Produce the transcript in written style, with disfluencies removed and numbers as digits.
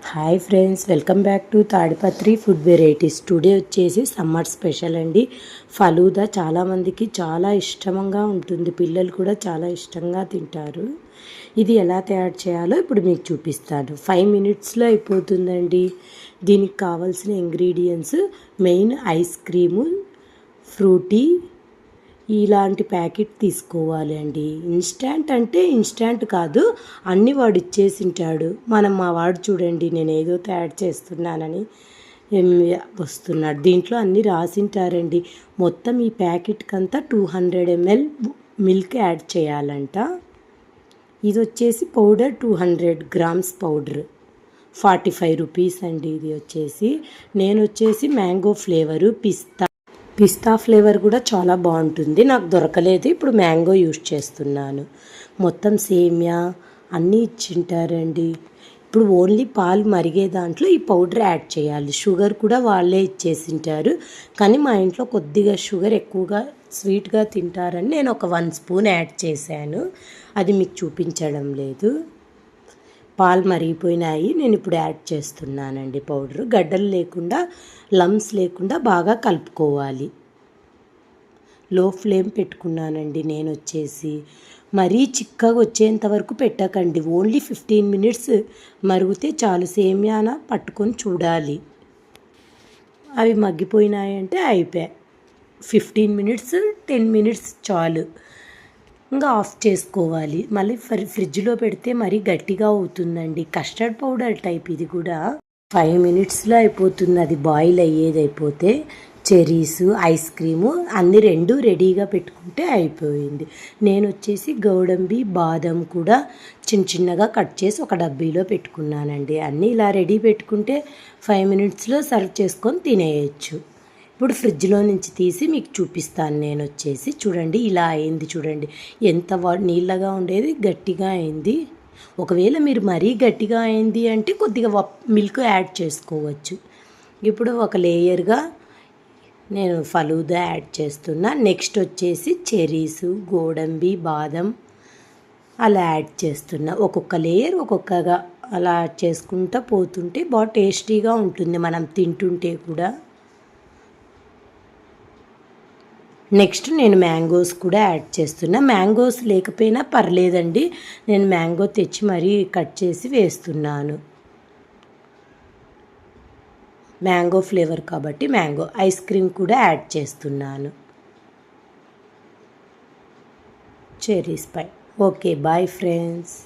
Hi friends, welcome back to Tadipatri food varieties. Today వచ్చేసి summer special అండి. ఫలూదా చాలామందికి చాలా ఇష్టంగా ఉంటుంది, పిల్లలు కూడా చాలా ఇష్టంగా తింటారు. ఇది ఎలా తయారు చేయాలో ఇప్పుడు మీకు చూపిస్తాను. 5 మినిట్స్లో అయిపోతుందండి. దీనికి కావాల్సిన ingredients main ice cream, Frooti, ఇలాంటి ప్యాకెట్ తీసుకోవాలి అండి. ఇన్స్టాంట్ అంటే ఇన్స్టాంట్ కాదు, అన్నీ వాడు ఇచ్చేసి ఉంటాడు. మా వాడు చూడండి, నేను ఏదో తయారు చేస్తున్నానని వస్తున్నాడు. దీంట్లో అన్నీ రాసింటారండి. మొత్తం ఈ ప్యాకెట్కి అంతా 200 ml మిల్క్ యాడ్ చేయాలంట. ఇది వచ్చేసి పౌడర్ 200 grams పౌడర్, 45 రూపీస్ అండి. ఇది వచ్చేసి నేను వచ్చేసి మ్యాంగో ఫ్లేవరు, పిస్తా ఫ్లేవర్ కూడా చాలా బాగుంటుంది. నాకు దొరకలేదు, ఇప్పుడు మ్యాంగో యూస్ చేస్తున్నాను. మొత్తం సేమియా అన్నీ ఇచ్చింటారండి. ఇప్పుడు ఓన్లీ పాలు మరిగే దాంట్లో ఈ పౌడర్ యాడ్ చేయాలి. షుగర్ కూడా వాళ్ళే ఇచ్చేసింటారు, కానీ మా ఇంట్లో కొద్దిగా షుగర్ ఎక్కువగా స్వీట్గా తింటారని నేను ఒక 1 స్పూన్ యాడ్ చేశాను. అది మీకు చూపించడం లేదు. పాలు మరిగిపోయినాయి, నేను ఇప్పుడు యాడ్ చేస్తున్నానండి పౌడరు. గడ్డలు లేకుండా, లమ్స్ లేకుండా బాగా కలుపుకోవాలి. లో ఫ్లేమ్ పెట్టుకున్నానండి నేను వచ్చేసి. మరీ చిక్కగా వచ్చేంత వరకు పెట్టకండి, ఓన్లీ 15 మినిట్స్ మరిగితే చాలు. సేమియాన పట్టుకొని చూడాలి, అవి మగ్గిపోయినాయంటే అయిపోయాయి. 15 మినిట్స్ 10 మినిట్స్ చాలు, ఇంకా ఆఫ్ చేసుకోవాలి. మళ్ళీ ఫ్రిడ్జ్లో పెడితే మరీ గట్టిగా అవుతుందండి. కస్టర్డ్ పౌడర్ టైప్ ఇది కూడా. 5 మినిట్స్లో అయిపోతుంది, అది బాయిల్ అయ్యేది అయిపోతే. చెరీస్, ఐస్ క్రీము అన్నీ 2 రెడీగా పెట్టుకుంటే అయిపోయింది. నేను వచ్చేసి గోడంబి, బాదం కూడా చిన్నగా కట్ చేసి ఒక డబ్బీలో పెట్టుకున్నానండి. అన్నీ ఇలా రెడీ పెట్టుకుంటే 5 మినిట్స్లో సర్వ్ చేసుకొని తినేయచ్చు. ఇప్పుడు ఫ్రిడ్జ్లో నుంచి తీసి మీకు చూపిస్తాను. నేను వచ్చేసి చూడండి, ఇలా అయింది చూడండి. ఎంత నీళ్ళగా ఉండేది గట్టిగా అయింది. ఒకవేళ మీరు మరీ గట్టిగా అయింది అంటే కొద్దిగా మిల్క్ యాడ్ చేసుకోవచ్చు. ఇప్పుడు ఒక లేయర్గా నేను ఫలూదా యాడ్ చేస్తున్నా. నెక్స్ట్ వచ్చేసి చెరీస్, గోడంబి, బాదం అలా యాడ్ చేస్తున్నా. ఒక్కొక్క లేయర్ ఒక్కొక్కగా అలా యాడ్ చేసుకుంటూ పోతుంటే బాగా టేస్టీగా ఉంటుంది మనం తింటుంటే కూడా. నెక్స్ట్ నేను మ్యాంగోస్ కూడా యాడ్ చేస్తున్నా. మ్యాంగోస్ లేకపోయినా పర్లేదండి, నేను మ్యాంగో తెచ్చి మరీ కట్ చేసి వేస్తున్నాను. మ్యాంగో ఫ్లేవర్ కాబట్టి మ్యాంగో. ఐస్ క్రీమ్ కూడా యాడ్ చేస్తున్నాను చెర్రీస్ పై. Okay, bye friends.